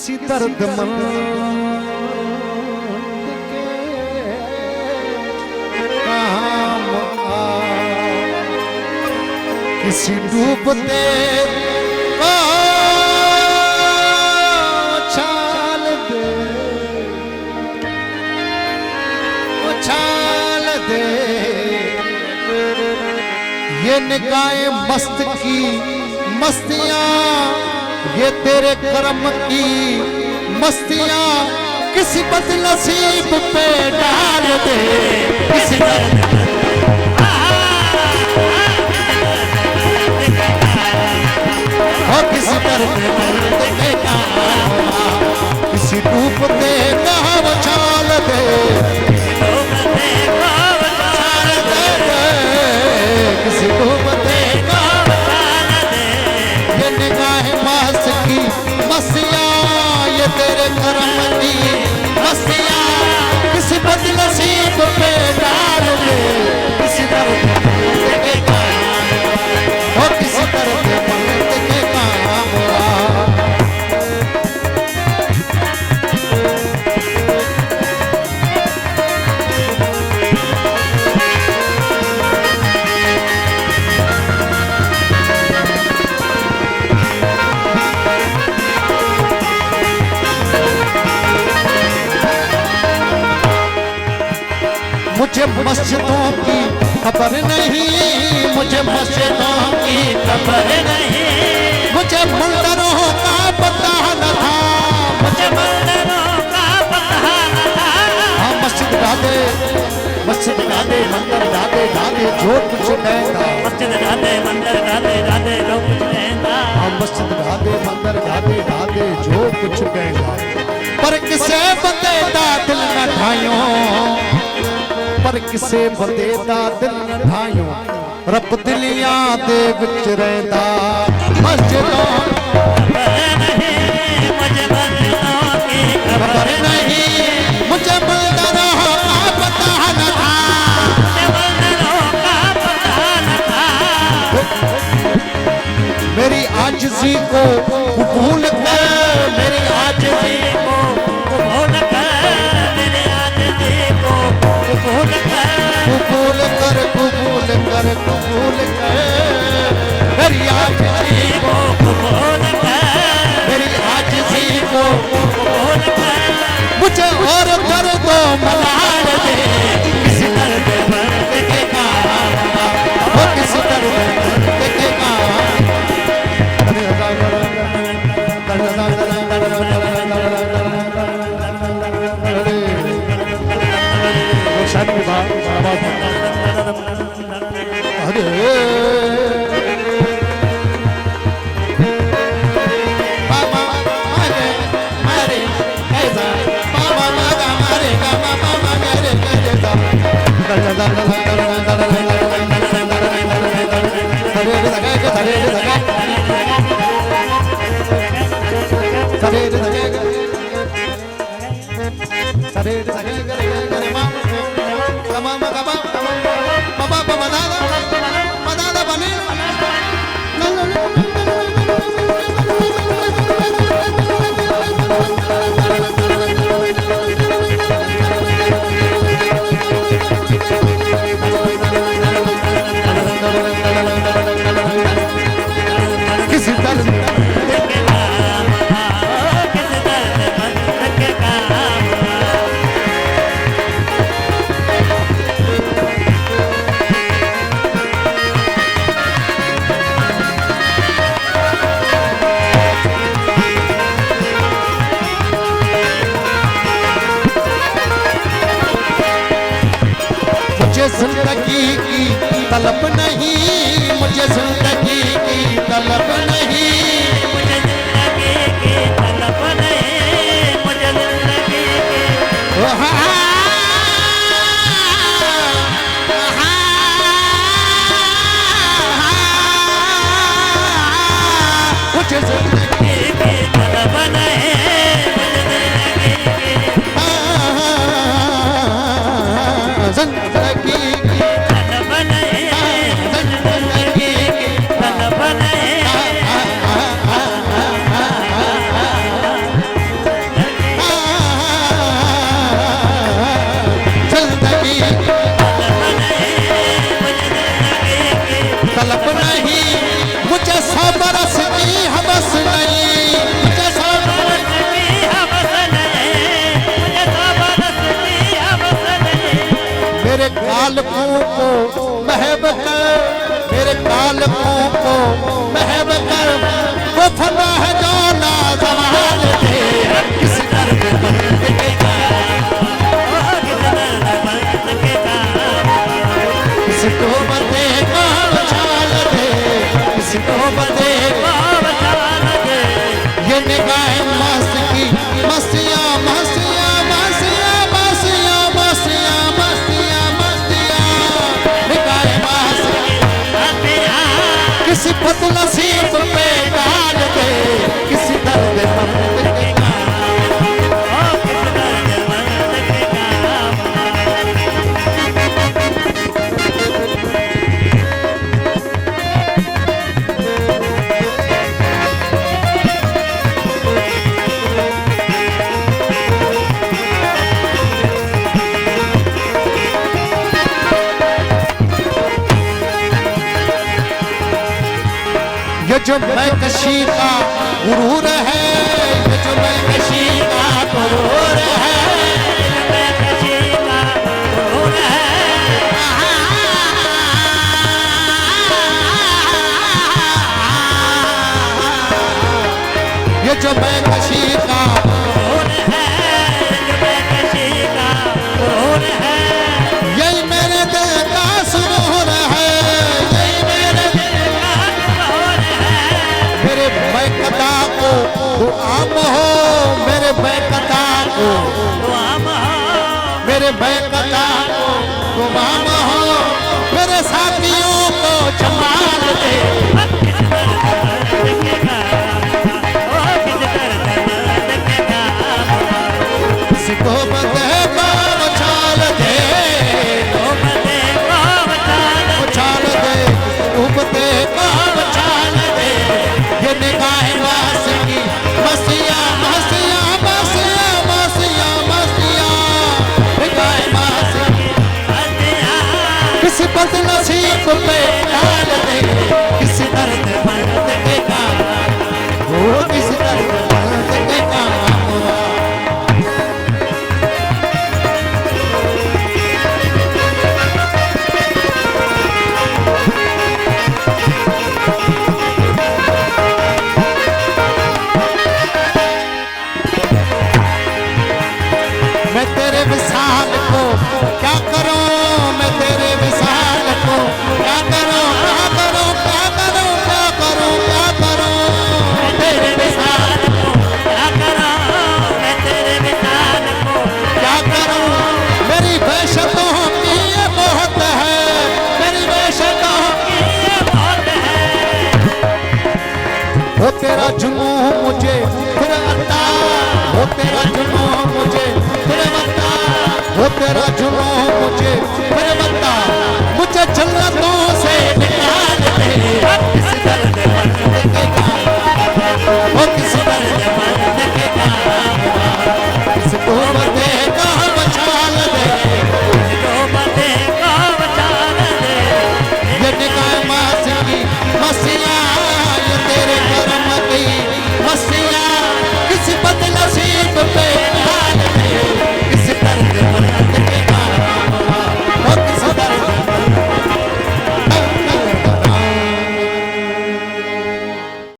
किसी दर्दमंद के काम आ, किसी डूबते को उछाल दे, उछाल दे। ये निगाहें मस्त की मस्तियां, ये तेरे करम की मस्तियां किसी बदनसीब पे डाल दे, किसी और किसी दर्द के काम, किसी डूबते का उछाल दे, किसी डूबते का उछाल दे। ये निगाहें मस्त की मस्तियां, ये तेरे करम की मस्तियां किसी बदनसीब पे डाल दे, किसी दर्द के काम और किसी दर्द के काम आ। मुझे मस्जिदों की खबर नहीं, मुझे मस्जिदों की खबर नहीं, मुझे मंदिरों का पता न था, मुझे मंदिरों का पता न था। हाँ मस्जिद गादे, मस्जिद गादे, मंदिर गादे गादे जो कुछ कहता, मस्जिद गादे मंदिर गादे गादे जो कुछ कहता। हाँ मस्जिद गादे मंदिर गादे गादे जो कुछ कहता, पर किसे बतेदा दिल न ढायों, पर किसे बतेदा दिल न ढायों। रब दिलियां दे विच रहंदा मस्जिदों नहीं, मुझे मस्जिदों की खबर नहीं, मुझे मंदिरों का पता न था, मुझे मंदिरों का पता न था। मेरी आजिज़ी को कबूल कर, मेरी आजिज़ी को कबूल कर, मेरी आजिज़ी को कबूल कर, कबूल कर, कबूल कर, कबूल कर। मेरी आजिज़ी को कबूल कर, मेरी आजिज़ी को कबूल कर। मुझे और दर्दों मलाल दे, किसी दर्द मर्द के काम, वो किसी दर्द मर्द के काम। जिंदगी की तलब नहीं, मुझे जिंदगी की तलब नहीं, मुझे जिंदगी की तलब नहीं, मुझे जिंदगी की मुझे जिंदगी की तलब नहीं, मुझे जिंदगी की तलब नहीं, जिंदगी की तलब नहीं। जो मैं कशी का गुरूर है, ये जो मैं कशी का गुरूर है, मैं कशी का गुरूर है। ये जो मैं कशी का गुरूर है, जो मैं कशी का गुरूर है। यही मेरे दिल का सुरूर है, यही मेरे दिल का गुरूर है। मेरे बैकता को तू आम हो, मेरे बैकता को दुआम हो, मेरे बैकता को तू आम हो, मेरे साथियों को जमाल दे। किस दर्द देखेगा, ओ किस दर्द देखेगा। किसको बदे को उछाल दे, डूबते को बचाल उछाल दे, डूबते को उछाल दे। ये निगाहें वासी मसिया मसिया मसिया मसिया मसिया, निगाहें वासी हंसिया। किस बदनसीब पे डाल दे, किस दर्द मर्द के काम, वो किस दर्द मर्द के काम हुआ। मैं तेरे विशाल को क्या करूं, मैं तेरे विशाल को क्या करूं, क्या करूं, क्या करूं, क्या करूं, क्या करूं। मैं तेरे विशाल को क्या करूं, मैं तेरे विशाल को क्या करूं, मेरी वैशतों की ये बहुत है, मेरी वैशतों की ये बहुत है। वो तेरा जुनून मुझे फिर अता, वो तेरा जुनून मुझे